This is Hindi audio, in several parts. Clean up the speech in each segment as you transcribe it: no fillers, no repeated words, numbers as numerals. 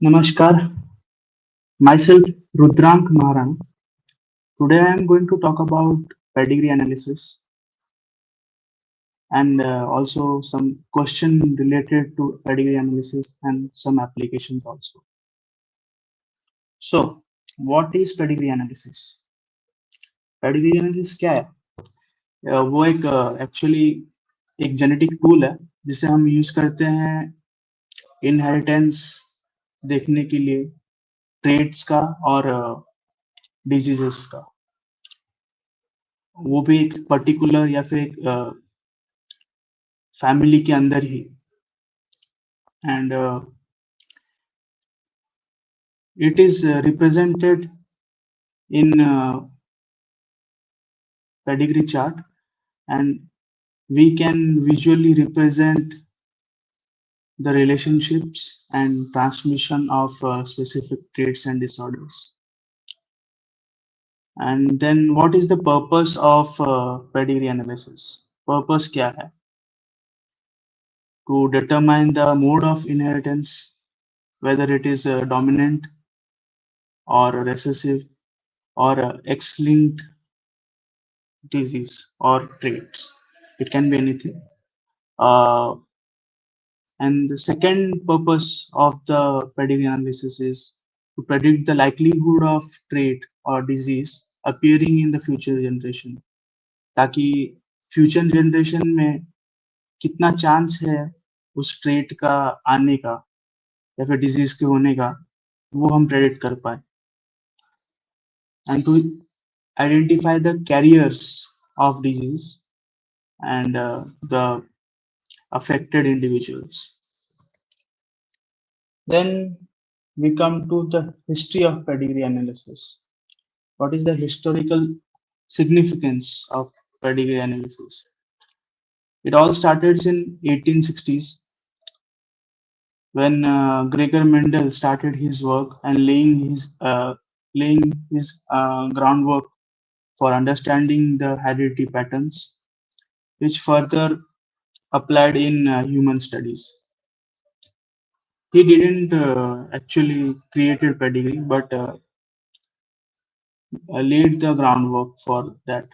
Namaskar, myself Rudrank Maharana. Today I am going to talk about pedigree analysis and also some question related to pedigree analysis and some applications also. So, what is pedigree analysis? Pedigree analysis क्या है? वो एक एक्चुअली एक जेनेटिक टूल है जिसे हम यूज करते हैं इनहेरिटेंस देखने के लिए ट्रेड्स का और डिजीजेस का वो भी एक पर्टिकुलर या फिर एक फैमिली के अंदर ही and it is represented in pedigree chart and we can visually represent the relationships and transmission of specific traits and disorders. And then what is the purpose of pedigree analysis? Purpose kya hai? To determine the mode of inheritance, whether it is dominant or recessive or X-linked disease or traits. It can be anything. And the second purpose of the pedigree analysis is to predict the likelihood of trait or disease appearing in the future generation. ताकि फ्यूचर जनरेशन में कितना चांस है उस ट्रेट का आने का या फिर डिजीज के होने का वो हम प्रेडिक्ट कर पाए and to identify the carriers of disease and the affected individuals. Then we come to the history of pedigree analysis. What is the historical significance of pedigree analysis? It all started in 1860s when Gregor Mendel started his work and laying his groundwork for understanding the heredity patterns, which further applied in human studies. He didn't actually created pedigree, but laid the groundwork for that.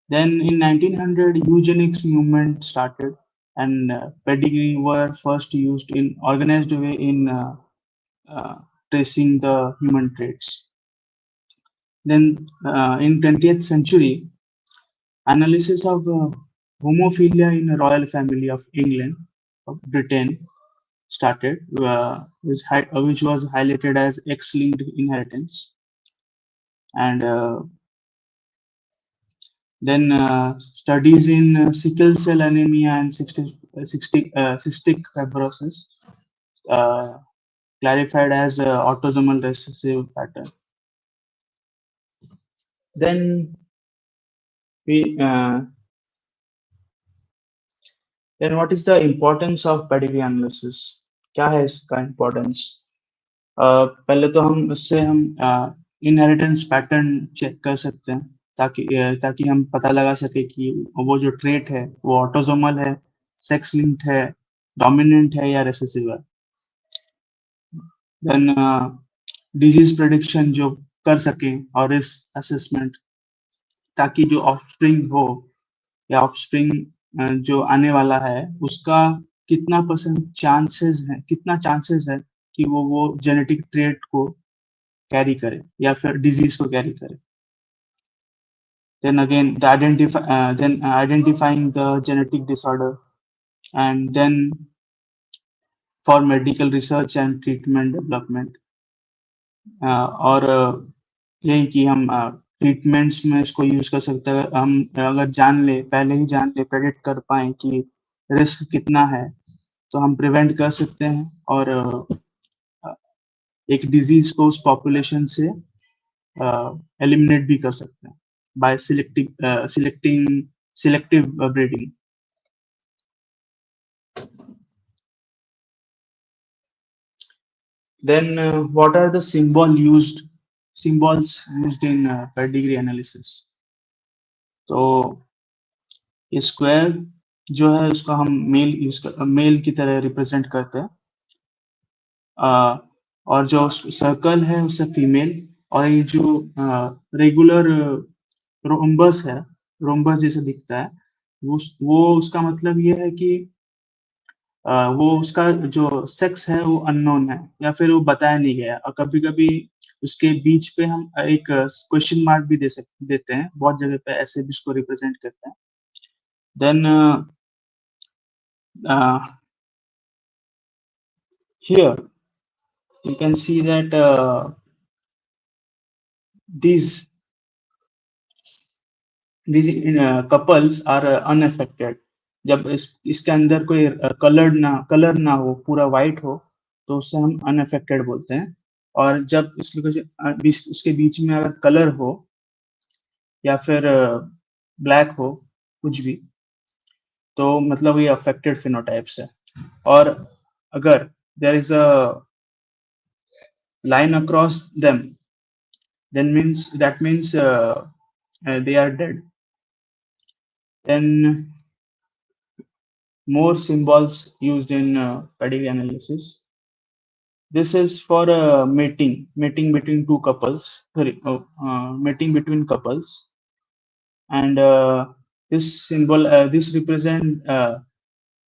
Then in 1900, eugenics movement started, and pedigree were first used in organized way in tracing the human traits. Then in 20th century, analysis of homophilia in a royal family of England, of Britain, started, which was highlighted as X-linked inheritance. And then studies in sickle cell anemia and cystic fibrosis clarified as autosomal recessive pattern. Then then what is the importance of pedigree analysis? क्या है इसका importance? पहले तो हम इससे हम inheritance pattern चेक कर सकते हैं ताकि हम पता लगा सके कि वो जो ट्रेट है वो ऑटोसोमल है, सेक्स लिंक्ड है, डोमिनेंट है या रेसेसिव है. देन डिजीज प्रेडिक्शन जो कर सके और रिस्क असेसमेंट ताकि जो ऑफस्प्रिंग हो या ऑफस्प्रिंग जो आने वाला है उसका कितना चांसेस है कि वो जेनेटिक ट्रेट को कैरी करे या फिर डिजीज को कैरी करे. Then again, identifying the genetic disorder, and then for medical research and treatment development. और यही कि हम ट्रीटमेंट्स में इसको यूज कर सकते हैं. हम अगर पहले ही जान ले प्रेडिक्ट कर पाए कि रिस्क कितना है तो हम प्रिवेंट कर सकते हैं और एक डिजीज को उस पॉपुलेशन से एलिमिनेट भी कर सकते हैं by selective breeding. Then what are the symbols used in pedigree analysis? तो ये स्क्वायर जो है उसको हम मेल की तरह रिप्रेजेंट करते हैं और जो सर्कल है उससे फीमेल, और ये जो रेगुलर रोम्बस है, रोम्बस जैसे दिखता है, वो उसका मतलब ये है कि वो उसका जो सेक्स है वो अननोन है, या फिर वो बताया नहीं गया, और कभी कभी उसके बीच पे हम एक क्वेश्चन मार्क भी देते हैं, बहुत जगह पे ऐसे भी उसको रिप्रेजेंट करते हैं। Then here you can see that these these couples are unaffected। जब इसके अंदर कोई कलर ना हो, पूरा वाइट हो, तो उसे हम अनअफेक्टेड बोलते हैं। और जब उसके बीच में अगर कलर हो या फिर ब्लैक हो, कुछ भी, तो मतलब ये अफेक्टेड फिनोटाइप्स है। और अगर there is a line across them, then means that means they are dead। Then more symbols used in pedigree analysis. This is for mating between two couples. Sorry, mating between couples, and this symbol, this represent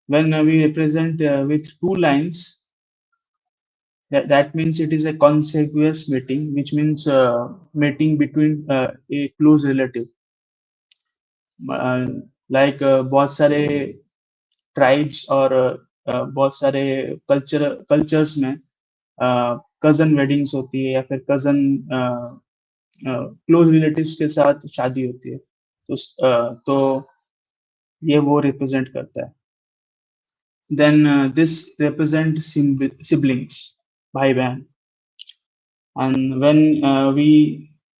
when we represent with two lines. That means it is a consequous mating, which means mating between a close relative। Like बहुत सारे ट्राइब्स और बहुत सारे कल्चर्स में कजन वेडिंग्स होती है, या फिर कजन क्लोज रिलेटिव्स के साथ शादी होती है, तो ये वो रिप्रेजेंट करता है। देन दिस रिप्रेजेंट सिबलिंग्स, भाई बहन। And when we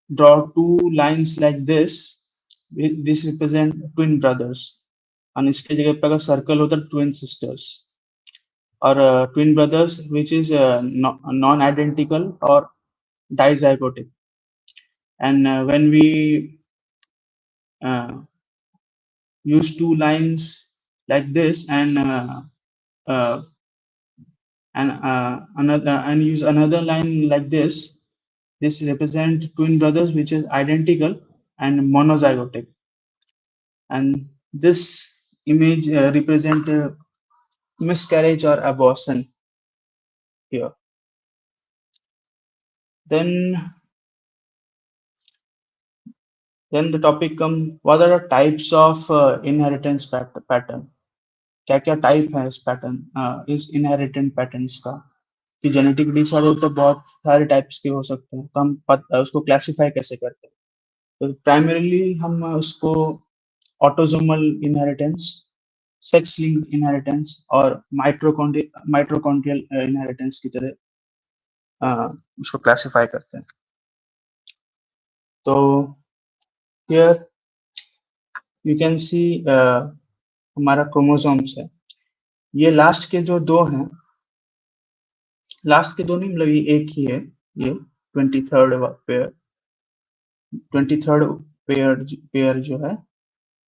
draw two lines like this represent twin brothers। और इसके जगह पे अगर सर्कल होता है, ट्विन सिस्टर्स और twin brothers which is non identical और dizygotic। And when we use two lines like this, uh, and use another line like this represent twin brothers which is identical and monozygotic, and this image represent miscarriage or abortion here। Then the topic come, what are the types of inheritance pattern। क्या क्या टाइप है इस पैटर्न, इस इनहेरिटेंट पैटर्न्स का, कि जेनेटिक डिसऑर्डर तो बहुत सारे टाइप्स के हो सकते हैं, तो हम उसको क्लासिफाई कैसे करते हैं। तो प्राइमरीली हम उसको autosomal inheritance, sex linked inheritance और माइटोकॉन्ड्रियल इनहेरिटेंस की तरह उसको क्लासिफाई करते हैं। तो हियर यू कैन सी हमारा क्रोमोसोम्स है। ये लास्ट के जो दो हैं, लास्ट के दो नहीं, मतलब ये एक ही है, ये 23rd पेयर, 23rd पेयर जो है,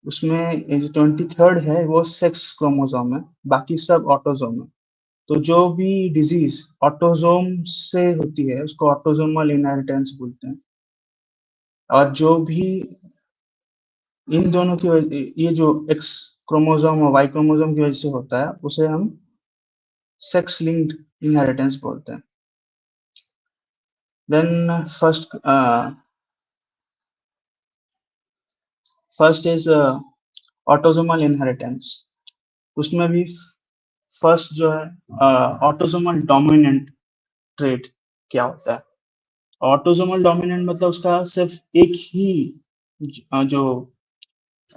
उसमें जो 23rd है वो सेक्स क्रोमोसोम है, बाकी सब ऑटोसोम है। तो जो भी डिजीज ऑटोसोम से होती है उसको ऑटोसोमल इनहेरिटेंस बोलते हैं। और जो भी इन दोनों की ये जो एक्स क्रोमोसोम और वाई क्रोमोसोम की वजह से होता है, उसे हम सेक्स लिंक्ड इनहेरिटेंस बोलते हैं। Then first is autosomal inheritance. उसमें भी फर्स्ट जो है ऑटोसोमल डोमिनेंट ट्रेट क्या होता है। ऑटोसोमल डोमिनेंट मतलब उसका सिर्फ एक ही जो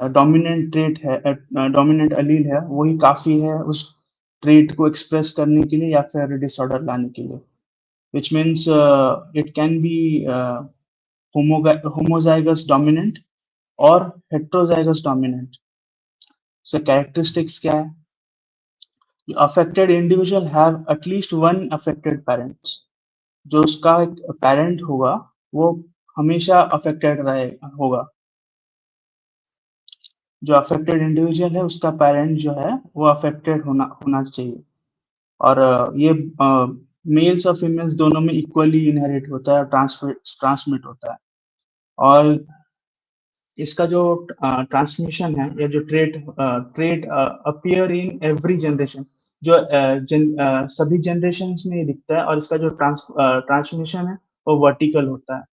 डोमिनेंट ट्रेट है, डोमिनेंट अलील है, वही काफी है उस ट्रेट को एक्सप्रेस करने के लिए या फिर डिसऑर्डर लाने के लिए। Which means it can be homozygous dominant और हेट्रोजाइगस डोमिनेंट। सो कैरेक्टरिस्टिक्स क्या है? Affected individual have at least one affected parents. जो उसका एक पेरेंट होगा वो हमेशा अफेक्टेड होगा। जो अफेक्टेड इंडिविजुअल है उसका पेरेंट जो है वो अफेक्टेड होना होना चाहिए। और ये मेल्स और फीमेल्स दोनों में इक्वली इनहेरिट होता है, ट्रांसमिट होता है। और इसका जो ट्रांसमिशन है या जो trait appear in every generation, जो सभी जनरेशन्स में ये दिखता है। और इसका जो ट्रांसमिशन है वो वर्टिकल होता है।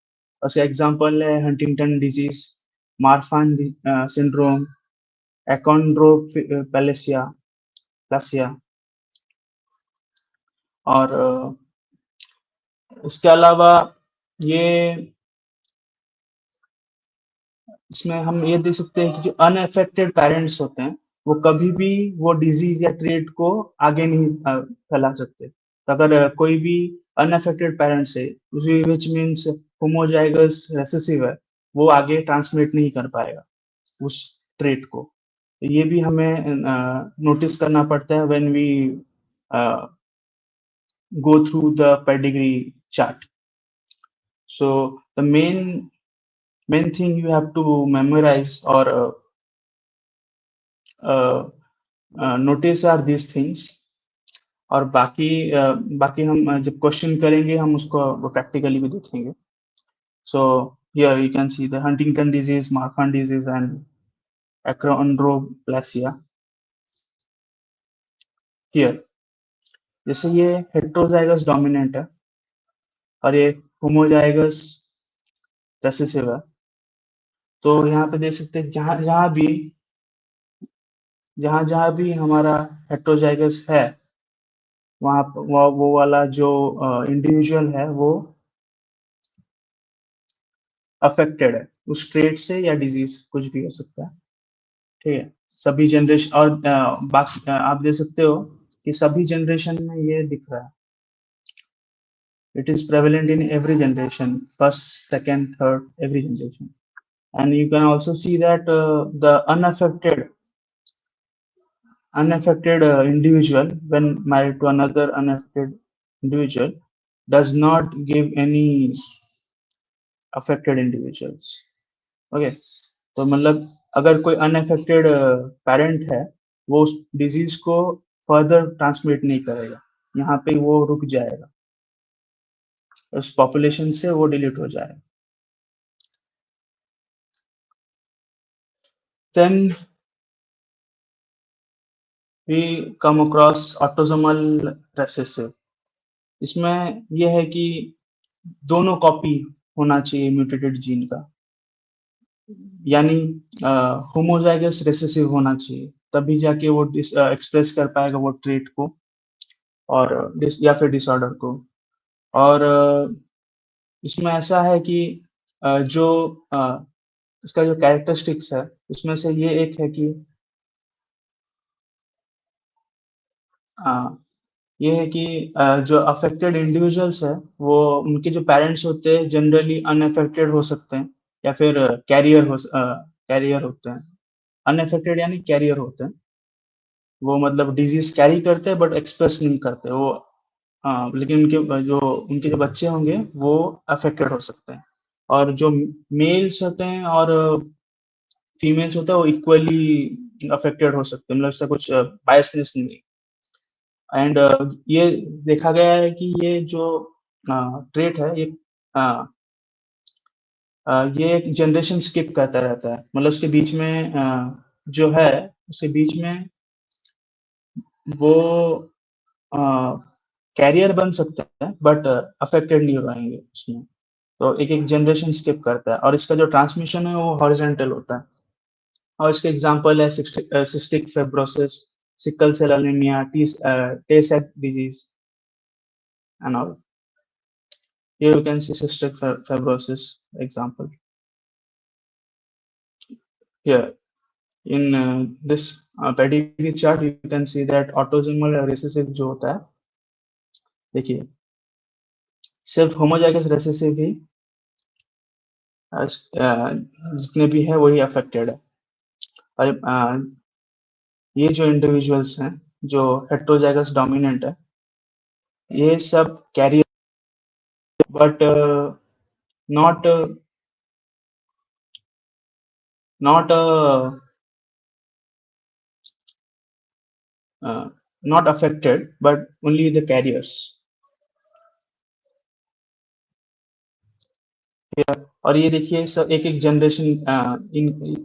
उसका एग्जांपल है हंटिंगटन डिजीज, मार्फान सिंड्रोम, एकोन्ड्रोप्लासिया प्लासिया। और इसके अलावा ये इसमें हम ये देख सकते हैं कि जो अनअफेक्टेड पेरेंट्स होते हैं वो कभी भी वो डिजीज या ट्रेट को आगे नहीं फैला सकते। तो अगर कोई भी अनअफेक्टेड पेरेंट्स है, विच मीन्स होमोजाइगस रेसेसिव है, वो आगे ट्रांसमिट नहीं कर पाएगा उस ट्रेट को। तो ये भी हमें नोटिस करना पड़ता है when we go through the pedigree chart. So the main thing you have to memorize or notice are these things. और बाकी हम जब क्वेश्चन करेंगे हम उसको वो प्रैक्टिकली भी देखेंगे। So here you can see the Huntington disease, Marfan disease, and achondroplasia. Here जैसे ये हेट्रोजाइगस डोमिनेंट है और ये होमोजाइगस रेसेसिव है। तो यहाँ पे देख सकते हैं जहाँ जहाँ भी हमारा हेट्रोजाइगस है, वहाँ वो वाला जो इंडिविजुअल है वो अफेक्टेड है उस ट्रेट से या डिजीज कुछ भी हो सकता है। ठीक है, सभी जनरेशन। और बाकी आप देख सकते हो कि सभी जनरेशन में ये दिख रहा है। It is prevalent in every generation, first, second, third, every generation. And you can also see that the unaffected individual when married to another unaffected individual does not give any affected individuals. Okay, तो मतलब अगर कोई अनअफेक्टेड पेरेंट है वो उस डिजीज को फर्दर ट्रांसमिट नहीं करेगा, यहाँ पे वो रुक जाएगा, उस पॉपुलेशन से वो डिलीट हो जाएगा। Then we come across autosomal recessive. इसमें यह है कि दोनों कॉपी होना चाहिए म्यूटेटेड जीन का, यानी होमोजाइगस रेसेसिव होना चाहिए, तभी जाके वो एक्सप्रेस कर पाएगा वो ट्रेट को और या फिर डिसऑर्डर को। और इसमें ऐसा है कि जो इसका जो कैरेक्टरिस्टिक्स है उसमें से ये एक है कि ये है कि जो अफेक्टेड इंडिविजुअल्स है वो उनके जो पेरेंट्स होते हैं जनरली अनअफेक्टेड हो सकते हैं या फिर कैरियर होते हैं। अनअफेक्टेड यानी कैरियर होते हैं, वो मतलब डिजीज कैरी करते हैं बट एक्सप्रेस नहीं करते वो। लेकिन उनके जो बच्चे होंगे वो अफेक्टेड हो सकते हैं। और जो मेल्स होते हैं और फीमेल्स होता है वो इक्वली अफेक्टेड हो सकते हैं, मतलब इसका कुछ बायसनेस नहीं। एंड ये देखा गया है कि ये जो ट्रेट है ये एक जनरेशन स्किप करता रहता है, मतलब उसके बीच में जो है उसके बीच में वो कैरियर बन सकते हैं बट अफेक्टेड नहीं हो पाएंगे उसमें। तो एक एक जनरेशन स्किप करता है और इसका जो ट्रांसमिशन है वो हॉरिजॉन्टल होता है। और इसके एग्जांपल है cystic fibrosis, sickle cell anemia, Tay Sachs disease and all. Here you can see cystic fibrosis example. Here in this pedigree chart you can see that autosomal recessive जो होता है, देखिए सिर्फ होमोजाइगस रेसेसिव ही जितने भी है वही अफेक्टेड है। और ये जो इंडिविजुअल्स हैं जो हेट्रोजाइगस डोमिनेंट है ये सब carrier but not not not affected but only the carriers. और ये देखिए सब एक एक जनरेशन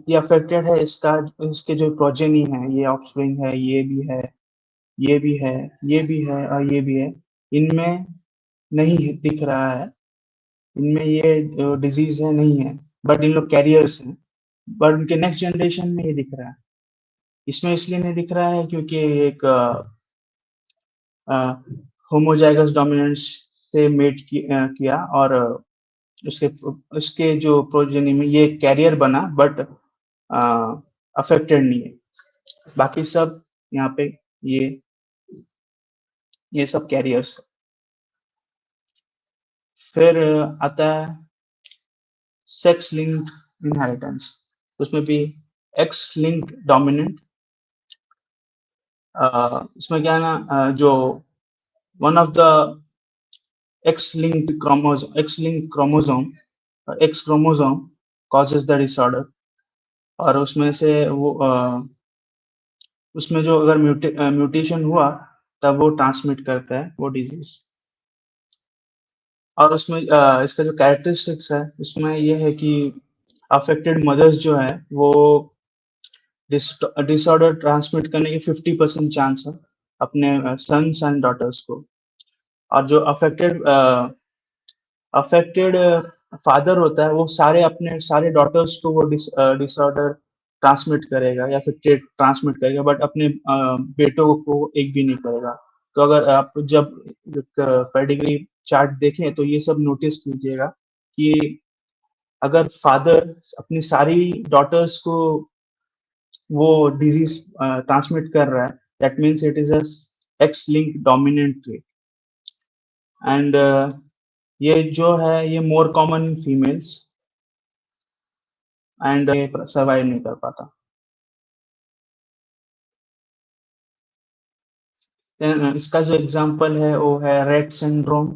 ये अफेक्टेड है, इसका इसके जो प्रोजेनी है, ये ऑफस्प्रिंग है, ये भी है, ये भी है, ये भी है और ये भी है। इनमें नहीं दिख रहा है, इनमें ये डिजीज है नहीं है, बट इन लोग कैरियर्स हैं, बट उनके नेक्स्ट जनरेशन में ये दिख रहा है। इसमें इसलिए नहीं दिख रहा है क्योंकि एक होमोजाइगस डोमिनेंस से मेट किया और उसके उसके जो प्रोजेनी में ये कैरियर बना, बट अफेक्टेड नहीं है। बाकी सब यहाँ पे ये ये सब कैरियर्स। फिर आता है सेक्स लिंक्ड इनहेरिटेंस। उसमें भी एक्स लिंक्ड डोमिनेंट। इसमें क्या है ना, जो one of the x linked chromosome, x chromosome causes the disorder. और उसमें से वो उसमें जो अगर म्यूटेशन हुआ तब वो ट्रांसमिट करता है वो डिजीज। और उसमें इसका जो कैरेक्टरिस्टिक्स है उसमें ये है कि अफेक्टेड मदर्स जो है वो डिसऑर्डर ट्रांसमिट करने की 50% चांस है अपने सन्स एंड डॉटर्स को। और जो अफेक्टेड फादर होता है वो सारे अपने सारे डॉटर्स को वो डिसऑर्डर ट्रांसमिट करेगा या फिर ट्रेट ट्रांसमिट करेगा, बट अपने बेटों को एक भी नहीं करेगा। तो अगर आप जब पेडिग्री चार्ट देखें तो ये सब नोटिस कीजिएगा कि अगर फादर अपनी सारी डॉटर्स को वो डिजीज ट्रांसमिट कर रहा है, that means it is a X linked dominant trait. And ये जो है ये more common in females and survive नहीं कर पाता। इसका जो एग्जांपल है वो है Rett syndrome,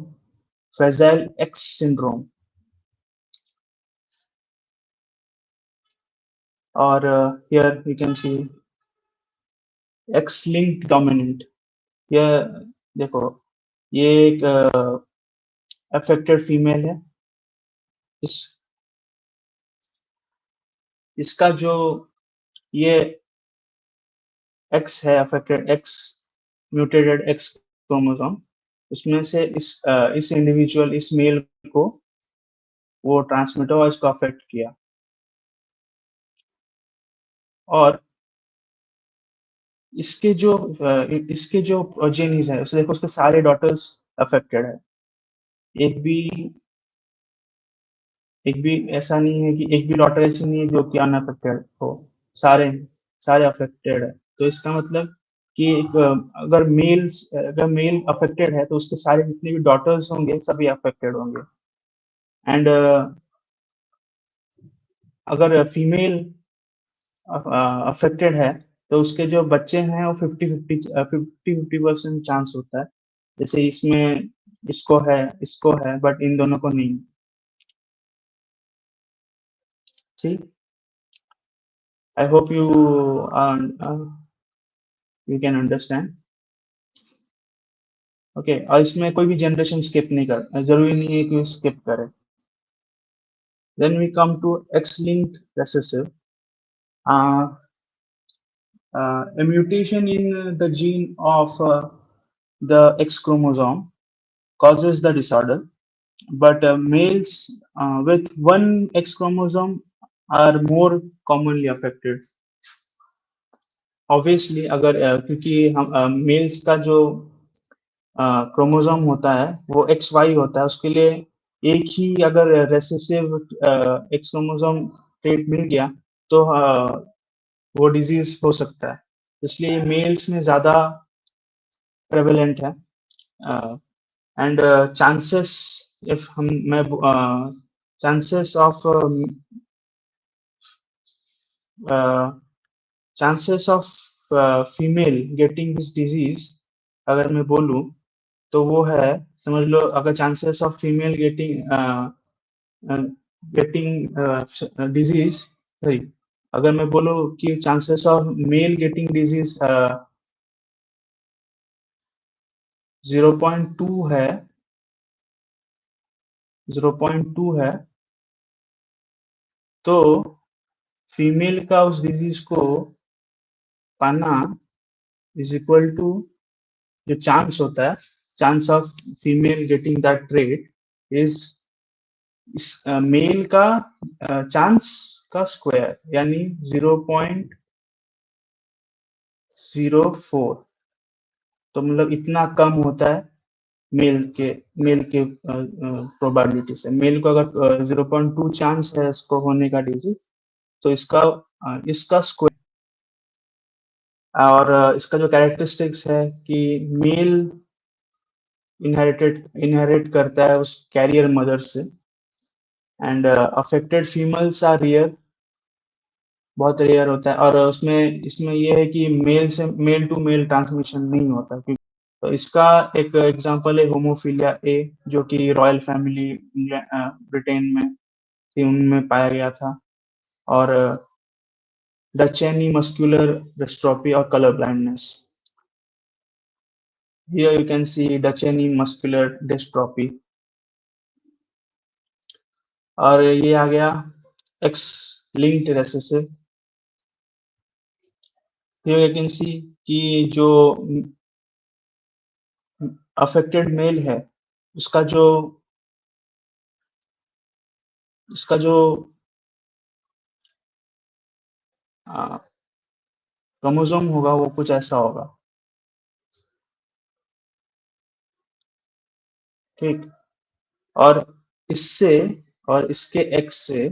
fragile X syndrome, और here you can see X linked dominant. ये देखो, ये एक अफेक्टेड फीमेल है। इस इसका जो ये एक्स है, affected x, mutated x chromosome, उसमें से इस इंडिविजुअल इस मेल को वो ट्रांसमिट हुआ, इसको अफेक्ट किया। और इसके जो प्रोजेनीज है उसे देखो, उसके सारे डॉटर्स अफेक्टेड है। एक भी एक भी ऐसा नहीं है कि एक भी डॉटर ऐसी नहीं है जो कि अनअफेक्टेड हो। सारे सारे अफेक्टेड है। तो इसका मतलब कि अगर मेल अफेक्टेड है तो उसके सारे जितने भी डॉटर्स होंगे सभी अफेक्टेड होंगे। एंड अगर फीमेल अफेक्टेड है तो उसके जो बच्चे हैं वो 50-50% चांस होता है। जैसे इसमें इसको है बट इन दोनों को नहीं। ठीक, आई hope you can understand. Okay, और इसमें कोई भी जनरेशन स्किप नहीं कर, जरूरी नहीं है कि स्किप करे। Then we come to X linked recessive. A mutation in the gene of the X chromosome causes the disorder, but males with one X chromosome are more commonly affected. Obviously, अगर क्योंकि हम मेल्स का जो क्रोमोसोम होता है वो एक्स वाई होता है, उसके लिए एक ही अगर रेसेसिव एक्स क्रोमोसोम ट्रेट मिल गया तो वो डिजीज हो सकता है। इसलिए मेल्स में ज्यादा प्रेवलेंट है। एंड चांसेस, इफ हम मैं chances of chances of female getting this disease अगर मैं बोलूं तो वो है, समझ लो अगर chances of female getting disease, सही, अगर मैं बोलूं कि chances of male getting disease 0.2 है, 0.2 है, तो फीमेल का उस डिजीज को पाना इज इक्वल टू जो चांस होता है, chance of female getting that trait is male का चांस का स्क्वायर, यानी 0.04। तो मतलब इतना कम होता है मेल के प्रोबेबिलिटी से। मेल को अगर 0.2 चांस है इसको होने का डिजीज, तो इसका स्क्वायर। और इसका जो कैरेक्टरिस्टिक्स है कि मेल इनहेरिट करता है उस कैरियर मदर से, and affected females are rare, बहुत रेयर होता है। और उसमें इसमें यह है कि मेल टू मेल ट्रांसमिशन नहीं होता। क्योंकि तो इसका एक एग्जांपल है होमोफिलिया ए, जो कि रॉयल फैमिली ब्रिटेन में थी, उनमें पाया गया था। और डचेनी मस्कुलर डिस्ट्रॉफी और colour blindness. Here you can see Duchenne muscular dystrophy। और ये आ गया X linked recessive। Here you can see कि जो अफेक्टेड मेल है उसका जो क्रोमोसोम होगा वो कुछ ऐसा होगा, ठीक। और इससे और इसके एक्स से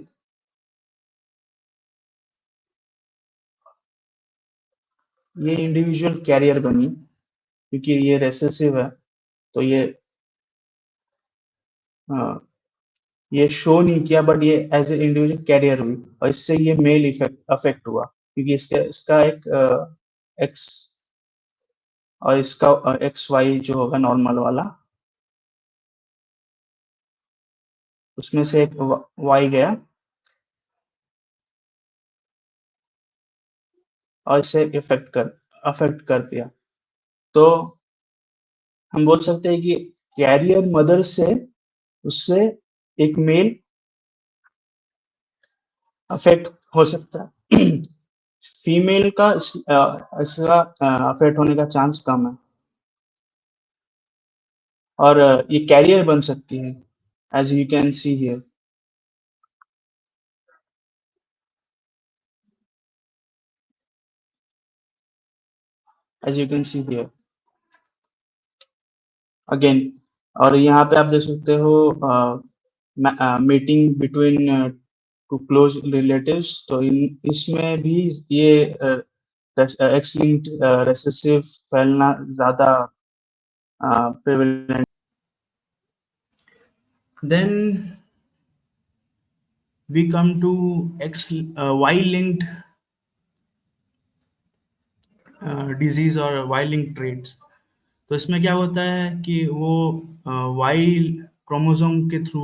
ये इंडिविजुअल कैरियर बनी, क्योंकि ये रेसेसिव है। तो ये शो नहीं किया, बट ये एज ए इंडिविजुअल कैरियर हुई, और इससे ये मेल इफेक्ट अफेक्ट हुआ, क्योंकि इसका एक एक्स और इसका एक्स वाई जो होगा नॉर्मल वाला, उसमें से एक वाई गया और इसे अफेक्ट कर दिया। तो हम बोल सकते हैं कि कैरियर मदर से उससे एक मेल अफेक्ट हो सकता है। फीमेल का इसका अफेक्ट होने का चांस कम है, और ये कैरियर बन सकती है, as you can see here. As you can see here again. और यहाँ पे आप देख सकते हो meeting between two close relatives. तो इसमें भी ये एक्स लिंक्ड रेसेसिव फैलना ज्यादा prevalent. Then we come to X Y linked disease और वाई लिंक्ड ट्रेट्स। तो इसमें क्या होता है कि वो वाई क्रोमोसोम के थ्रू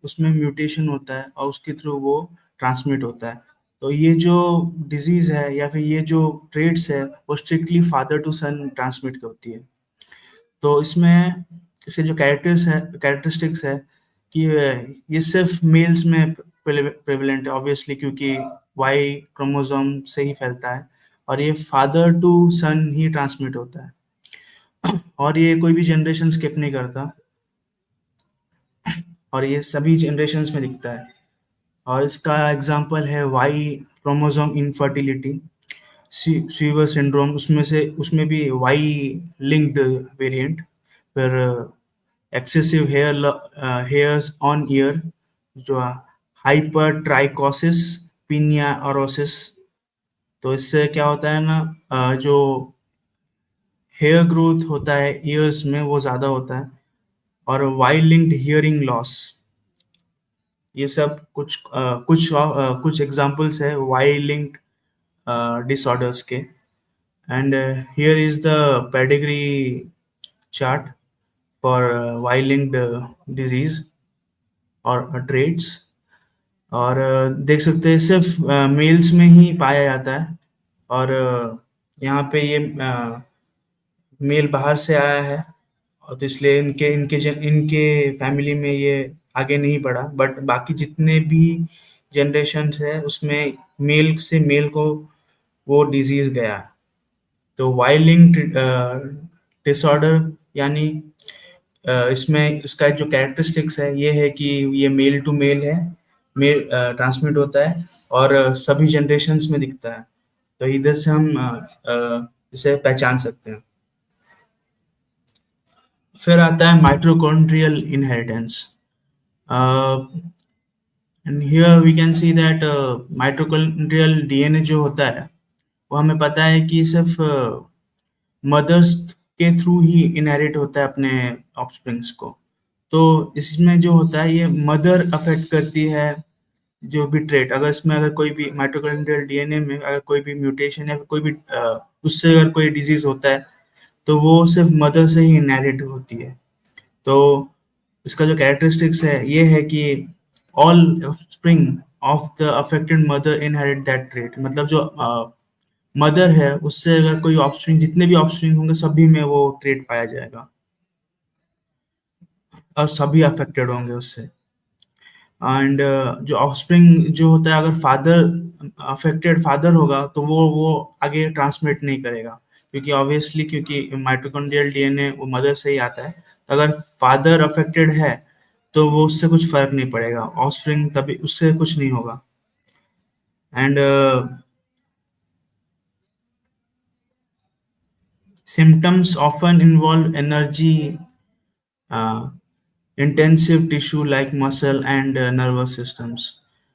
उसमें म्यूटेशन होता है और उसके थ्रू वो ट्रांसमिट होता है। तो ये जो डिजीज है या फिर ये जो ट्रेट्स है वो strictly father to son transmit होती है। तो इसमें इसके जो कैरेक्टरिस्टिक्स है कि ये सिर्फ मेल्स में प्रेवलेंट है ऑब्वियसली, क्योंकि वाई क्रोमोसोम से ही फैलता है, और ये फादर टू सन ही ट्रांसमिट होता है, और ये कोई भी जनरेशन स्किप नहीं करता, और ये सभी जनरेशन्स में दिखता है। और इसका एग्जांपल है Y chromosome infertility, severe syndrome, उसमें भी वाई लिंक्ड वेरिएंट। फिर एक्सेसिव हेयर्स ऑन ईयर, जो हाइपर ट्राइकोसिस पिनियारोसिस। तो इससे क्या होता है ना, जो हेयर ग्रोथ होता है ईयर्स में वो ज़्यादा होता है। और वाई लिंक्ड हियरिंग लॉस, ये सब कुछ एग्जांपल्स है वाई लिंक्ड disorders के। And here is the pedigree chart for Y-linked disease और traits। और देख सकते हैं सिर्फ मेल्स में ही पाया जाता है, और यहाँ पे ये मेल बाहर से आया है, और तो इसलिए इनके फैमिली में ये आगे नहीं बढ़ा। बट बाकी जनरेशन है उसमें मेल से मेल को वो डिजीज गया। तो वाई लिंक्ड डिसऑर्डर यानी इसमें इसका जो कैरेक्टरिस्टिक्स है ये है कि ये मेल टू मेल है, मेल ट्रांसमिट होता है और सभी जनरेशन्स में दिखता है। तो इधर से हम इसे पहचान सकते हैं। फिर आता है mitochondrial inheritance. And here we can see that mitochondrial DNA जो होता है वो हमें पता है कि सिर्फ मदर्स के थ्रू ही इनहेरिट होता है अपने ऑफस्प्रिंग्स को। तो इसमें जो होता है ये मदर अफेक्ट करती है जो भी ट्रेट। अगर इसमें अगर कोई भी माइटोकॉन्ड्रियल डीएनए में अगर कोई भी म्यूटेशन या फिर कोई भी उससे अगर कोई डिजीज होता है तो वो सिर्फ मदर से ही इनहेरिट होती है। तो इसका जो कैरेक्टरिस्टिक्स है ये है कि all spring of the affected mother inherit that trait. मतलब जो मदर है उससे अगर कोई ऑफस्प्रिंग, जितने भी ऑफस्प्रिंग होंगे सभी में वो ट्रेट पाया जाएगा और सभी अफेक्टेड होंगे उससे। एंड जो ऑफस्प्रिंग जो होता है अगर फादर अफेक्टेड फादर होगा तो वो आगे ट्रांसमिट नहीं करेगा, क्योंकि ऑब्वियसली क्योंकि माइटोकॉन्ड्रियल डीएनए वो मदर से ही आता है। तो अगर फादर अफेक्टेड है तो वो उससे कुछ फर्क नहीं पड़ेगा, ऑफस्प्रिंग तभी उससे कुछ नहीं होगा। And symptoms often involve energy intensive tissue like muscle and nervous systems।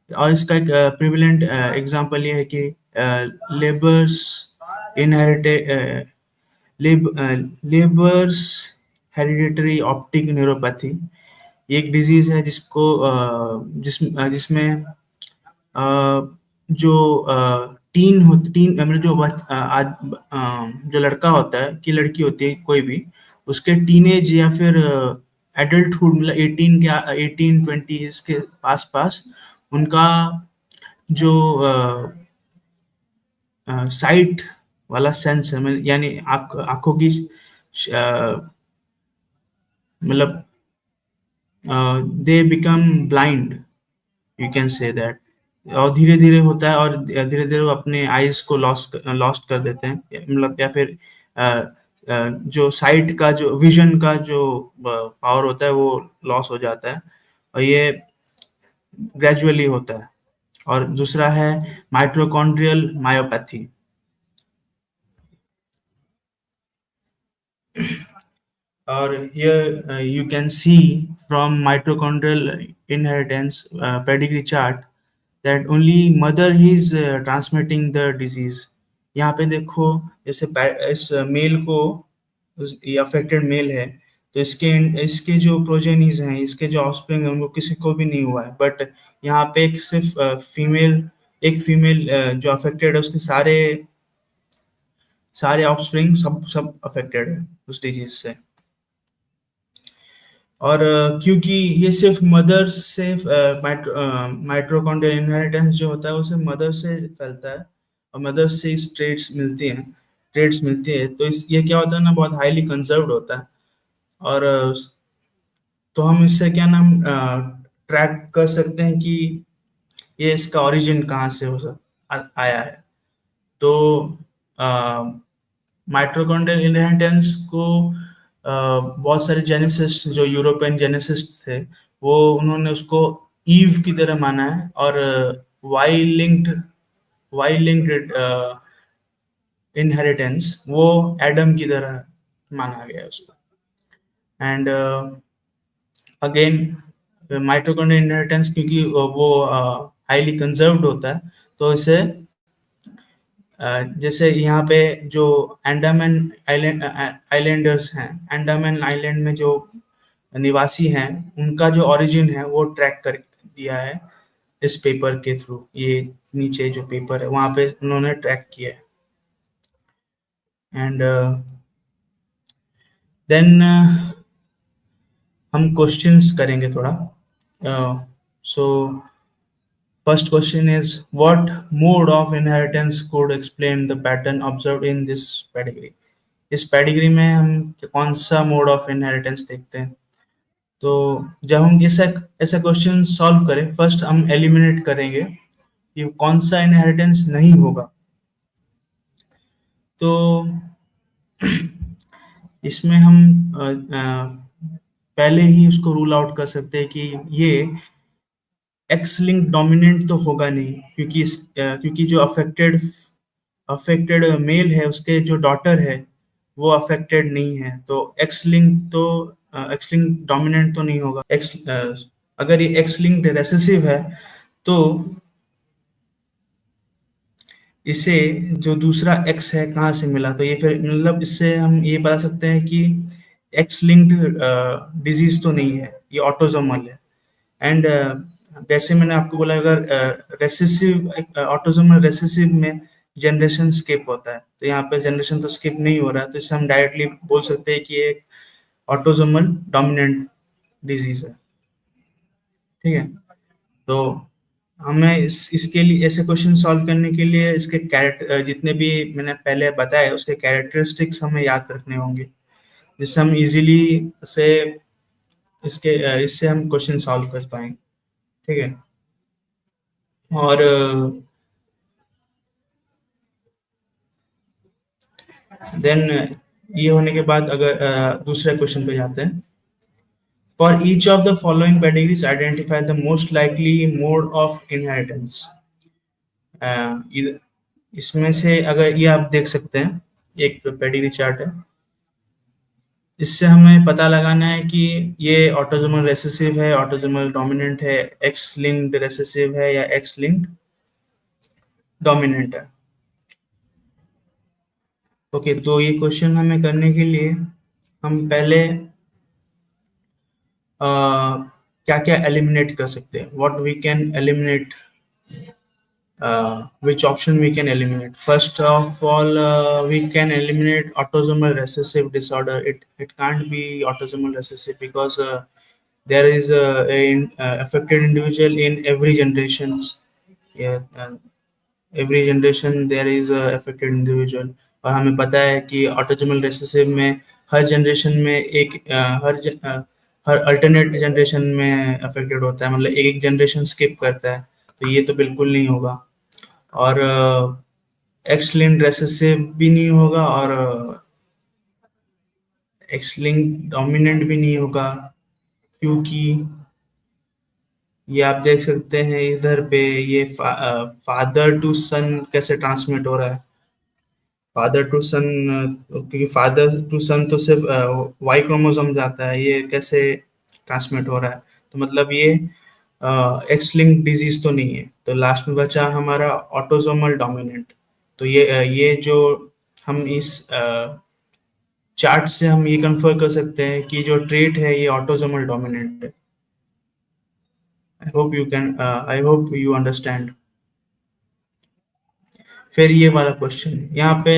और इसका एक प्रिविलेंट एग्जांपल ये है कि labours inherited labours hereditary optic neuropathy. ये एक डिजीज है जिसको जिसमें जो टीन मतलब जो आज जो लड़का होता है कि लड़की होती है कोई भी, उसके टीनेज या फिर एडल्टहुड मतलब 18-20 के पास पास उनका जो साइट वाला सेंस है, मतलब यानी आंखों की मतलब they become blind, you can say that. और धीरे धीरे होता है और धीरे धीरे वो अपने आईज को लॉस्ट कर देते हैं, मतलब या फिर जो साइट का जो विजन का जो पावर होता है वो लॉस हो जाता है और ये ग्रेजुअली होता है। और दूसरा है माइटोकॉन्ड्रियल मायोपैथी। और here you can see from mitochondrial inheritance pedigree chart that only mother is transmitting the disease। यहाँ पे देखो जैसे इस मेल को ये अफेक्टेड मेल है तो इसके इसके जो प्रोजेनीज हैं, इसके जो ऑफस्प्रिंग है उनको किसी को भी नहीं हुआ है, बट यहाँ पे एक सिर्फ एक फीमेल जो अफेक्टेड है उसके सारे सारे ऑफस्प्रिंग सब अफेक्टेड है उस डिजीज से। और क्योंकि ये सिर्फ मदर से माइटोकॉन्ड्रियल इनहेरिटेंस जो होता है वो सिर्फ मदर से फैलता है और मदर से इस ट्रेड्स मिलती है, तो इस ये क्या होता है ना, बहुत हाईली कंजर्व्ड होता है। और तो हम इससे क्या नाम ट्रैक कर सकते हैं कि ये इसका ओरिजिन कहाँ से आया है। तो माइटोकॉन्ड्रियल इनहेरिटेंस को बहुत सारे जेनेसिस्ट जो यूरोपियन जेनेसिस्ट थे वो उन्होंने उसको ईव की तरह माना है और वाई लिंक्ड इनहेरिटेंस वो एडम की तरह माना गया उसको। एंड अगेन माइटोकॉन्ड्रियल इनहेरिटेंस क्योंकि वो हाईली कंजर्व्ड होता है तो इसे जैसे यहाँ पे जो अंडमान आइलैंडर्स हैं, अंडमान आइलैंड में जो निवासी हैं उनका जो ओरिजिन है वो ट्रैक कर दिया है इस पेपर के थ्रू। ये नीचे जो पेपर है वहां पे उन्होंने ट्रैक किया है। एंड देन हम क्वेश्चंस करेंगे थोड़ा। सो first question is what mode of inheritance could explain the pattern observed in this pedigree। इस पेडिग्री में हम कौन सा मोड ऑफ इनहेरिटेंस देखते हैं? तो जब हम ऐसा ऐसा क्वेश्चन सॉल्व करें, फर्स्ट हम एलिमिनेट करेंगे कि कौन सा इनहेरिटेंस नहीं होगा। तो इसमें हम पहले ही उसको रूल आउट कर सकते हैं कि ये एक्स लिंक डोमिनेंट तो होगा नहीं, क्योंकि जो अफेक्टेड मेल है उसके जो डॉटर है वो अफेक्टेड नहीं है, तो एक्स लिंक डोमिनेंट तो नहीं होगा। अगर ये एक्स लिंक्ड रेसेसिव है तो इसे जो दूसरा एक्स है कहाँ से मिला, तो ये फिर मतलब इससे हम ये बता सकते हैं कि एक्स लिंक्ड डिजीज तो नहीं है, ये ऑटोजोमल है। एंड जैसे मैंने आपको बोला, अगर रेसेसिव ऑटोजोमल रेसेसिव में जनरेशन स्किप होता है, तो यहाँ पे जनरेशन तो स्किप नहीं हो रहा है, तो इससे हम डायरेक्टली बोल सकते हैं कि ये ऑटोजोमल डोमिनेंट डिजीज है। ठीक है, तो हमें इसके लिए ऐसे क्वेश्चन सॉल्व करने के लिए इसके कैरेक्टर जितने भी मैंने पहले बताए उसके कैरेक्टरिस्टिक्स हमें याद रखने होंगे, जिससे हम इजीली से इससे हम क्वेश्चन सॉल्व कर पाएंगे। ठीक है, और देन ये होने के बाद अगर दूसरे क्वेश्चन पे जाते हैं। For each of the following pedigrees identify the most likely mode of inheritance. इसमें से अगर ये आप देख सकते हैं, एक पेडिग्री चार्ट है, इससे हमें पता लगाना है कि ये ऑटोजोमल रेसेसिव है, ऑटोजोमल डोमिनेंट है, एक्स लिंक्ड रेसेसिव है या एक्स लिंक्ड डोमिनेंट है। ओके, तो ये क्वेश्चन हमें करने के लिए हम पहले क्या क्या एलिमिनेट कर सकते हैं, what we can eliminate, which option we can eliminate. First of all, we can eliminate autosomal recessive disorder. It can't be autosomal recessive because there is a affected individual in every generations. Yeah, every generation there is a affected individual. और हमें पता है कि ऑटोजोमल रेसेसिव में हर जनरेशन में हर अल्टरनेट जनरेशन में अफेक्टेड होता है, मतलब एक एक जनरेशन स्किप करता है, तो ये तो बिल्कुल नहीं होगा। और एक्स लिंक्ड रेसेसिव भी नहीं होगा और एक्स लिंक्ड डोमिनेंट भी नहीं होगा, क्योंकि ये आप देख सकते हैं इधर पे ये फादर टू सन कैसे ट्रांसमिट हो रहा है। फादर टू सन, क्योंकि फादर टू सन तो सिर्फ वाई क्रोमोसोम जाता है, ये कैसे ट्रांसमिट हो रहा है, तो मतलब ये एक्स लिंक डिजीज तो नहीं है। तो लास्ट में बचा हमारा ऑटोजोमल डोमिनेंट। तो ये जो हम इस चार्ट से हम ये कंफर्म कर सकते हैं कि जो ट्रेट है ये ऑटोजोमल डोमिनेंट है। आई होप यू अंडरस्टैंड। फिर ये वाला क्वेश्चन यहाँ पे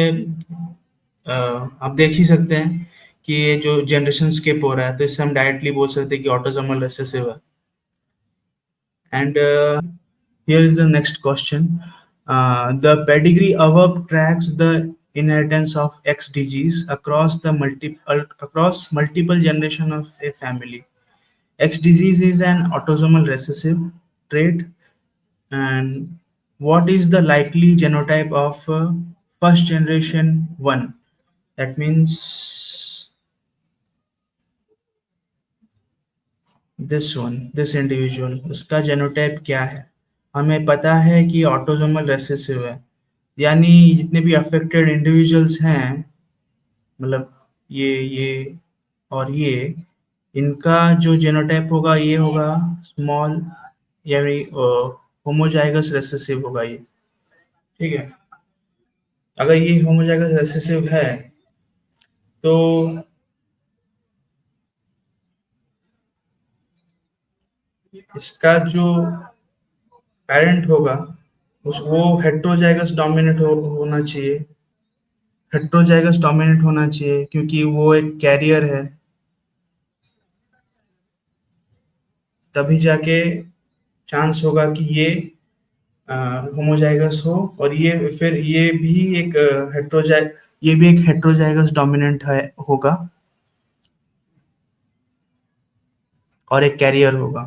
आप देख ही सकते हैं कि ये जो जनरेशन स्किप हो रहा है, तो इससे हम डायरेक्टली बोल सकते हैं कि ऑटोजोमल रिसेसिव है। And here is the next question. The pedigree above tracks the inheritance of X disease across multiple generation of a family. X disease is an autosomal recessive trait, and what is the likely genotype of first generation one? That means this individual, उसका जेनोटाइप क्या है? हमें पता है कि ऑटोजोमल रेसेसिव है, यानी जितने भी अफेक्टेड इंडिविजुअल्स हैं, मतलब ये और ये, इनका जो जेनोटाइप होगा ये होगा स्मॉल, यानी होमोजाइगस रेसेसिव होगा ये। ठीक है, अगर ये होमोजाइगस रेसेसिव है तो इसका जो पेरेंट होगा वो हेट्रोजाइगस डोमिनेंट होना चाहिए, हेट्रोजाइगस डोमिनेंट होना चाहिए, क्योंकि वो एक कैरियर है, तभी जाके चांस होगा कि ये होमोजाइगस हो। और ये फिर ये भी एक हेट्रोजाइगस डोमिनेंट है होगा। और एक कैरियर होगा।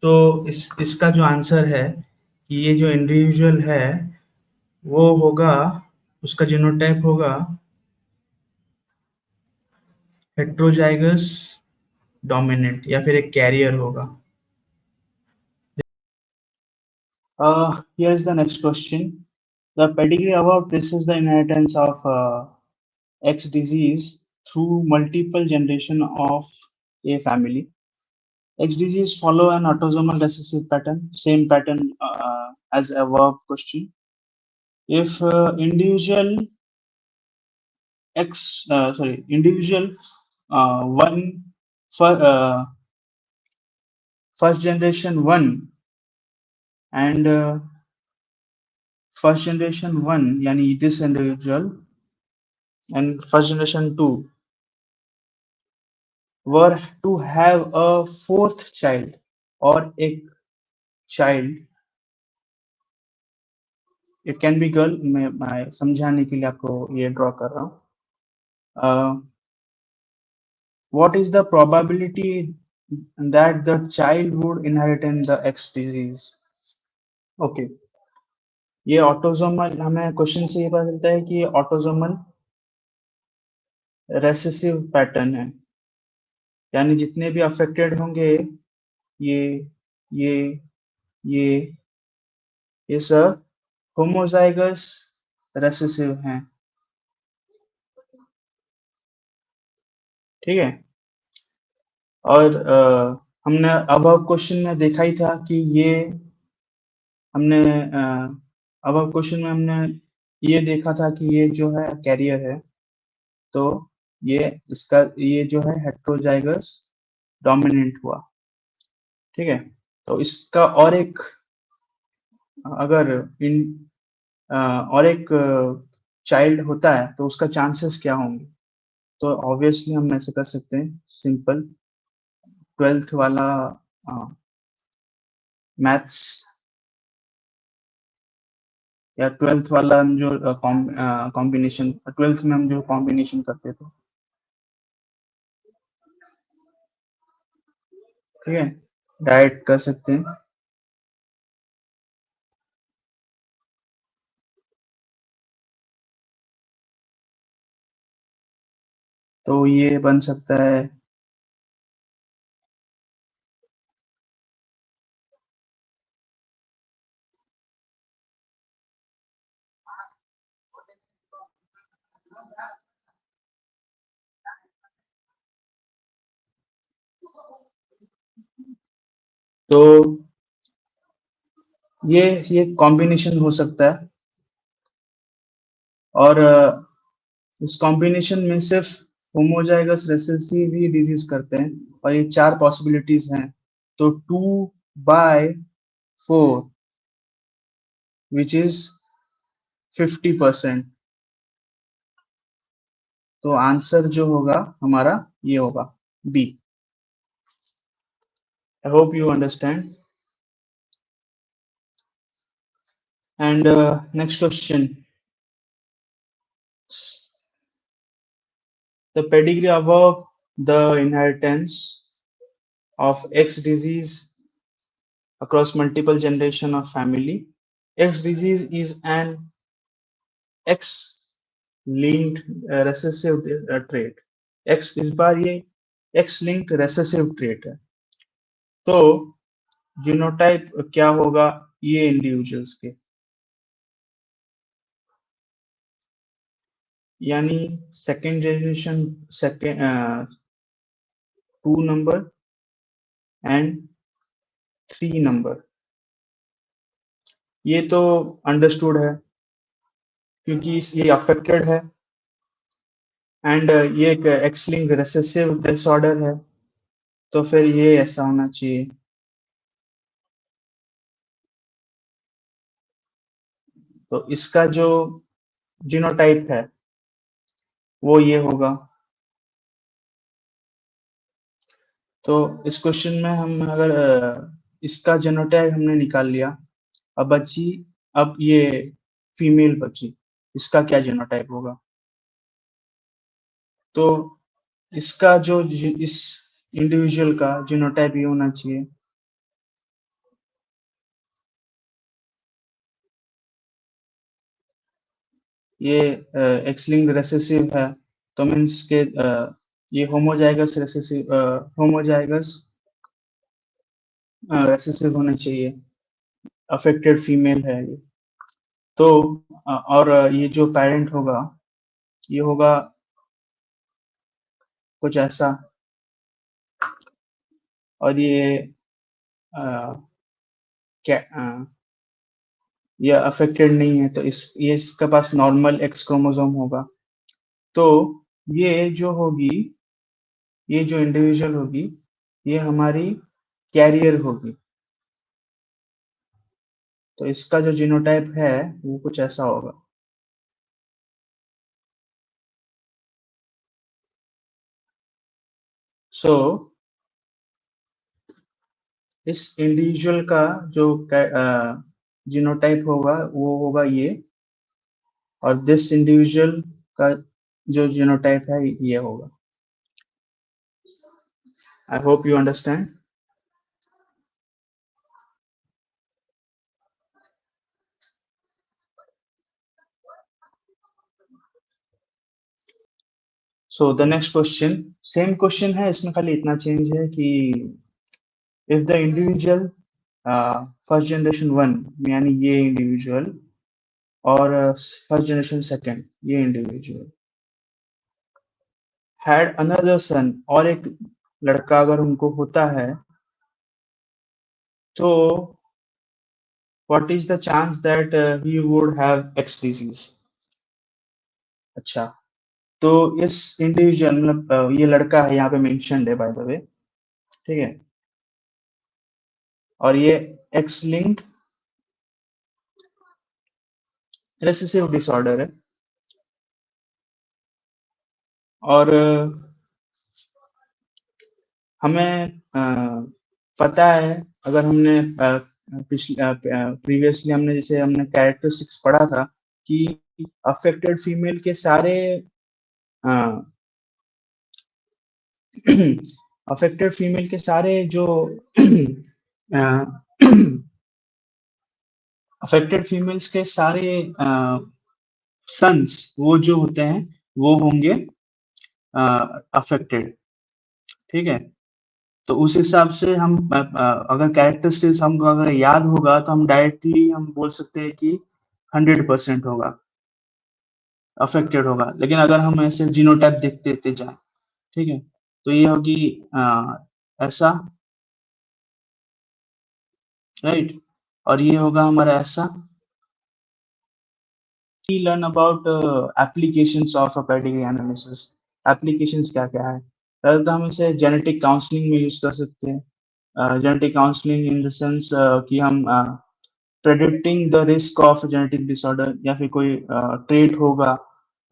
तो इसका जो आंसर है कि ये जो इंडिविजुअल है वो होगा, उसका जीनोटाइप होगा हेट्रोजाइगस डोमिनेंट, या फिर एक कैरियर होगा। Here's the next question. The pedigree above traces the inheritance of X disease through multiple generation of a family. X disease follow an autosomal recessive pattern, same pattern as above question. If individual one first generation one and first generation one, yani this individual, and first generation two were to have a fourth child or a child, it can be girl, मैं समझाने के लिए आपको ये ड्रॉ कर रहा हूँ. What is the probability that the child would inherit in the X disease? Okay, ये ऑटोसोमल, हमें क्वेश्चन से ये पता चलता है कि ये ऑटोसोमल रेसेसिव पैटर्न है, यानी जितने भी अफेक्टेड होंगे ये ये ये ये सब होमोजाइगस रेसेसिव हैं, ठीक है। और हमने अब क्वेश्चन में देखा ही था कि ये हमने अब क्वेश्चन में हमने ये देखा था कि ये जो है कैरियर है, तो ये इसका ये जो है हेट्रोजाइगस डोमिनेंट हुआ, ठीक है। तो इसका और एक अगर इन और एक चाइल्ड होता है तो उसका चांसेस क्या होंगे, तो ऑब्वियसली हम ऐसे कर सकते हैं सिंपल 12th वाला मैथ्स या 12th वाला हम जो कॉम्बिनेशन 12th में हम जो कॉम्बिनेशन करते थे, ठीक है, डायरेक्ट कर सकते हैं। तो ये बन सकता है तो ये कॉम्बिनेशन हो सकता है, और इस कॉम्बिनेशन में सिर्फ होमोजाइगस रिसेसिव ही डिजीज करते हैं, और ये 4 पॉसिबिलिटीज हैं, तो 2/4 विच इज 50%, तो आंसर जो होगा हमारा ये होगा B. I hope you understand. And next question, the pedigree above the inheritance of X disease across multiple generation of family. X disease is an X-linked recessive trait. X इस बार ये X-linked recessive trait है, तो जीनोटाइप क्या होगा ये इंडिविजुअल्स के, यानी second generation second 2 number and 3 number, ये तो अंडरस्टूड है क्योंकि ये अफेक्टेड है, एंड ये एक एक्स लिंक रिसेसिव डिसऑर्डर है, तो फिर ये ऐसा होना चाहिए। तो इसका जो जीनोटाइप है वो ये होगा। तो इस क्वेश्चन में हम अगर इसका जीनोटाइप हमने निकाल लिया, अब बची अब ये फीमेल बची, इसका क्या जीनोटाइप होगा, तो इसका जो इस इंडिविजुअल का जीनोटाइप ये होना चाहिए। ये एक्स लिंक्ड रिसेसिव है, तो मीन्स के ये होमोजाइगस रिसेसिव होमोजाइगस रिसेसिव होना चाहिए, अफेक्टेड फीमेल है ये। तो और ये जो पेरेंट होगा ये होगा कुछ ऐसा, और ये क्या ये अफेक्टेड नहीं है, तो ये इसके पास नॉर्मल एक्स क्रोमोसोम होगा। तो ये जो होगी, ये जो इंडिविजुअल होगी, ये हमारी कैरियर होगी। तो इसका जो जीनोटाइप है वो कुछ ऐसा होगा। सो इस इंडिविजुअल का जो जीनोटाइप होगा वो होगा ये, और दिस इंडिविजुअल का जो जीनोटाइप है ये होगा। आई hope you understand. So the next question, same question है, इसमें खाली इतना चेंज है कि if the individual first generation one, यानी ये इंडिविजुअल, और फर्स्ट जनरेशन सेकंड, ये इंडिविजुअल हैड अनदर सन, और एक लड़का अगर उनको होता है, तो what is the chance that he would have x disease. अच्छा, तो इस इंडिविजुअल मतलब ये लड़का है यहाँ पे मेंशन्ड है बाय द वे, ठीक है, और ये एक्स लिंक्ड रेसेसिव डिसऑर्डर है, और हमें पता है, अगर हमने प्रीवियसली हमने जैसे हमने कैरेक्टरिस्टिक्स पढ़ा था कि अफेक्टेड फीमेल के सारे अफेक्टेड फीमेल के सारे जो अफेक्टेड फीमेल्स के सारे सन्स वो जो होते हैं वो होंगे अफेक्टेड, ठीक है। तो उस हिसाब से हम अगर कैरेक्टरिस्टिक्स हमको अगर याद होगा तो हम डायरेक्टली हम बोल सकते हैं कि 100% होगा, अफेक्टेड होगा। लेकिन अगर हम ऐसे जीनोटाइप देखते देखते जाए, ठीक है, तो ये होगी ऐसा, राइट, और ये होगा हमारा ऐसा। We learn about applications of a pedigree analysis। Applications क्या क्या है, पहले तो हम इसे जेनेटिक काउंसलिंग में यूज कर सकते हैं। Genetic counselling in the sense कि हम predicting the risk of genetic disorder, या फिर कोई ट्रेट होगा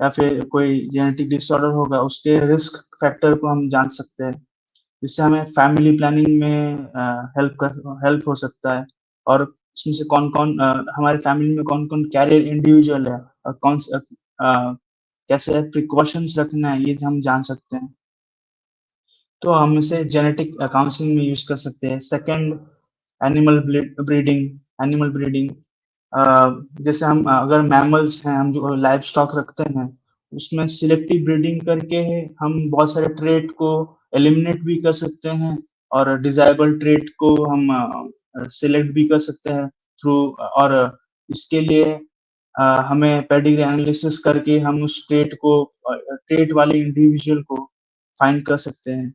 या फिर कोई जेनेटिक डिसऑर्डर होगा, उसके रिस्क फैक्टर को हम जान सकते हैं, जिससे हमें फैमिली प्लानिंग में हेल्प हो सकता है। और उसमें से कौन-कौन हमारे फैमिली में कौन-कौन कैरियर इंडिविजुअल है, और कैसे प्रिकॉशंस रखना है, ये हम जान सकते हैं। तो हम इसे जेनेटिक काउंसलिंग में यूज़ कर सकते हैं। सेकंड, एनिमल ब्रीडिंग, जैसे हम अगर मैमल्स हैं, हम जो लाइव स्टॉक रखते हैं, उसमें सिलेक्टिव ब्रीडिंग करके हम बहुत सारे ट्रेट को एलिमिनेट भी कर सकते हैं, और डिजायरेबल ट्रेट को हम सिलेक्ट भी कर सकते हैं थ्रू, और इसके लिए हमें पेडिग्री एनालिसिस करके हम उस ट्रेट वाले इंडिविजुअल को फाइंड कर सकते हैं।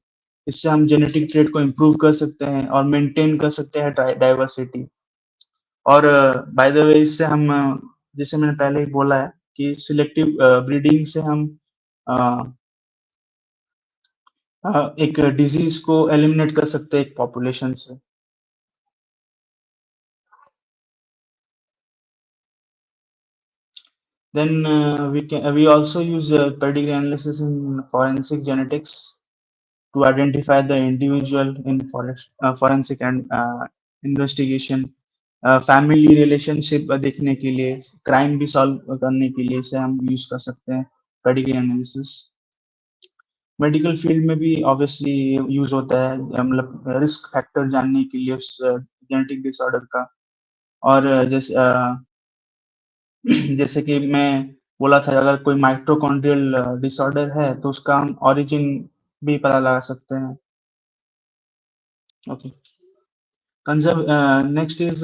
इससे हम जेनेटिक ट्रेट को इम्प्रूव कर सकते हैं और मेंटेन कर सकते हैं डाइवर्सिटी। और बाय द वे इससे हम जैसे मैंने पहले ही बोला है कि सिलेक्टिव ब्रीडिंग से हम एक डिजीज को एलिमिनेट कर सकते हैं एक पॉपुलेशन से। Then we also use pedigree analysis in forensic genetics to identify the individual in forensic and investigation। Family relationship देखने के लिए, क्राइम भी सॉल्व करने के लिए इसे हम यूज कर सकते हैं पेडिग्री एनालिसिस। मेडिकल फील्ड में भी ऑब्वियसली यूज होता है, मतलब रिस्क फैक्टर जानने के लिए उस जेनेटिक डिसऑर्डर का। और जैसे कि मैं बोला था, अगर कोई माइटोकॉन्ड्रियल डिसऑर्डर है तो उसका हम ओरिजिन भी पता लगा सकते हैं। Okay, next is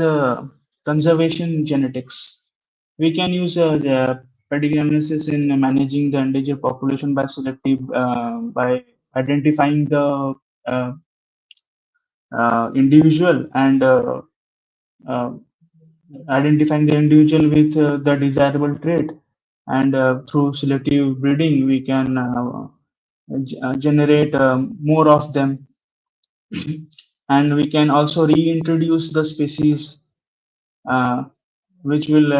conservation genetics. We can use the pedigree analysis in managing the endangered population by selective by identifying the uh, individual and uh, identifying the individual with the desirable trait, and through selective breeding we can generate more of them. And we can also reintroduce the species, uh, which will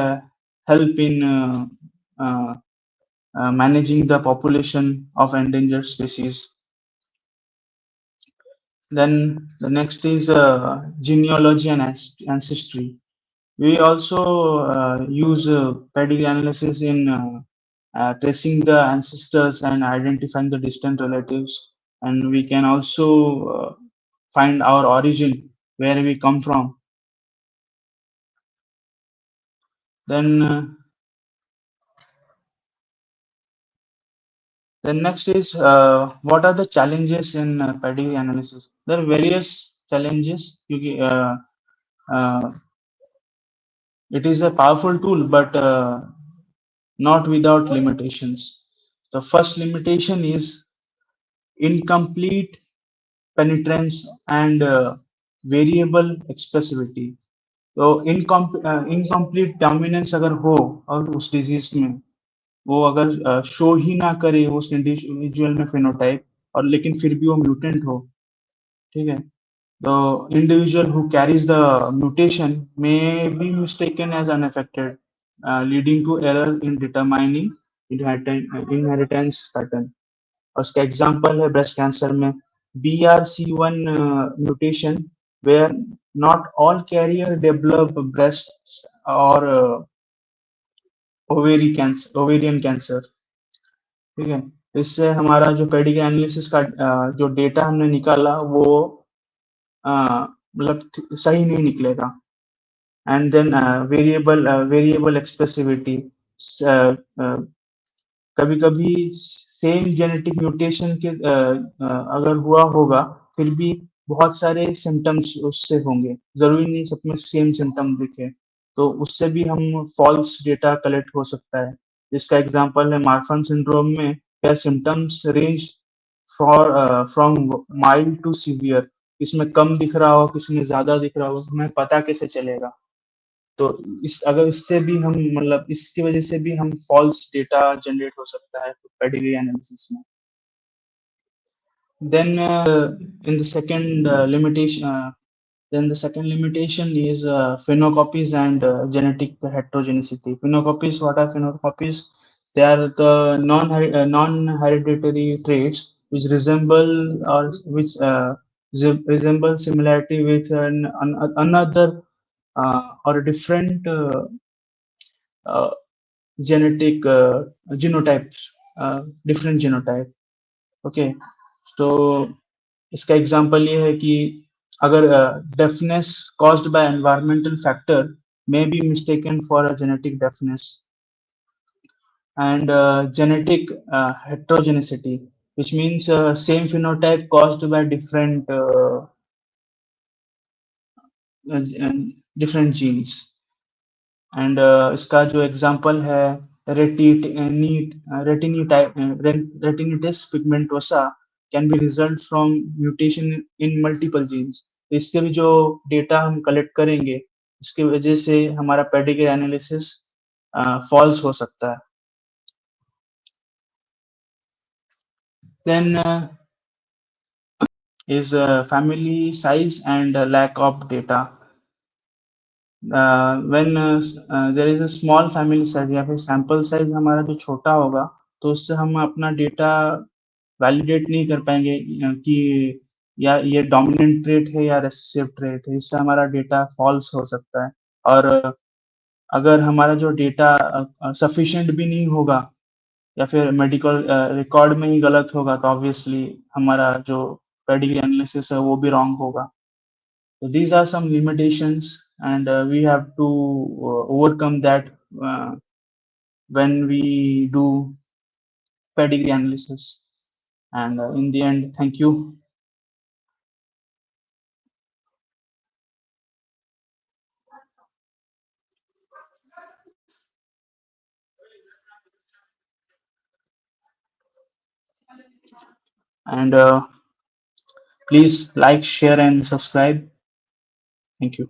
help in uh, managing the population of endangered species. Then the next is genealogy and ancestry. We also use pedigree analysis in tracing the ancestors and identifying the distant relatives, and we can also find our origin, where we come from. Then next is what are the challenges in pedigree analysis? There are various challenges. Uh, it is a powerful tool, but not without limitations. The first limitation is incomplete penetrance and variable expressivity. तो इनकम्प्लीट डोमिनेंस अगर हो और उस डिजीज में, वो अगर शो ही ना करे उस इंडिविजुअल में फेनोटाइप, और लेकिन फिर भी वो म्यूटेंट हो, ठीक है, the individual who carries the mutation may be mistaken as unaffected, leading to error in determining inheritance pattern. और उसका एग्जाम्पल है ब्रेस्ट कैंसर में BRCA1 mutation, where not all carrier develop breast or ovarian cancer, ठीक है। इससे हमारा जो पेडिग्री एनालिसिस का जो डेटा हमने निकाला वो मतलब सही नहीं निकलेगा। एंड देन वेरिएबल एक्सप्रेसिविटी, कभी कभी सेम जेनेटिक म्यूटेशन के अगर हुआ होगा, फिर भी बहुत सारे सिम्टम्स उससे होंगे, जरूरी नहीं सब में सेम सिम्टम दिखे, तो उससे भी हम फॉल्स डेटा कलेक्ट हो सकता है। इसका एग्जांपल है मार्फन सिंड्रोम में, where symptoms range from mild to severe. इसमें कम दिख रहा हो, किसी में ज्यादा दिख रहा हो, हमें पता कैसे चलेगा? तो अगर इससे भी हम मतलब इसकी वजह से भी हम फॉल्स डेटा जनरेट हो सकता है पेडिग्री एनालिसिस में। then in the second limitation then the second limitation is phenocopies and genetic heterogeneity. Phenocopies, what are phenocopies? They are the non hereditary traits which resemble or which resemble similarity with another or a different genetic genotypes, different genotype. Okay, तो इसका एग्जांपल ये है कि अगर deafness caused by environmental factor may be mistaken for a genetic deafness, and genetic heterogeneity, which means same phenotype caused by different genes. And इसका जो एग्जांपल है retinitis pigmentosa can be result from mutation in multiple genes. तो इसके भी जो डेटा हम कलेक्ट करेंगे, इसकी वजह से हमारा पेडिग्री एनालिसिस फॉल्स हो सकता है। Then is family size and lack of data. When there is a small family size या फिर सैंपल साइज हमारा जो छोटा होगा, तो उससे हम अपना डेटा वैलिडेट नहीं कर पाएंगे कि या ये डोमिनेंट ट्रेट है या रिसेसिव ट्रेट है, इससे हमारा डेटा फॉल्स हो सकता है। और अगर हमारा जो डेटा सफिशिएंट भी नहीं होगा या फिर मेडिकल रिकॉर्ड में ही गलत होगा तो ऑब्वियसली हमारा जो पेडिग्री एनालिसिस है वो भी रॉन्ग होगा. So these are some limitations, and we have to overcome that uh, when we do pedigree analysis. And in the end, thank you. And please like, share, and subscribe. Thank you.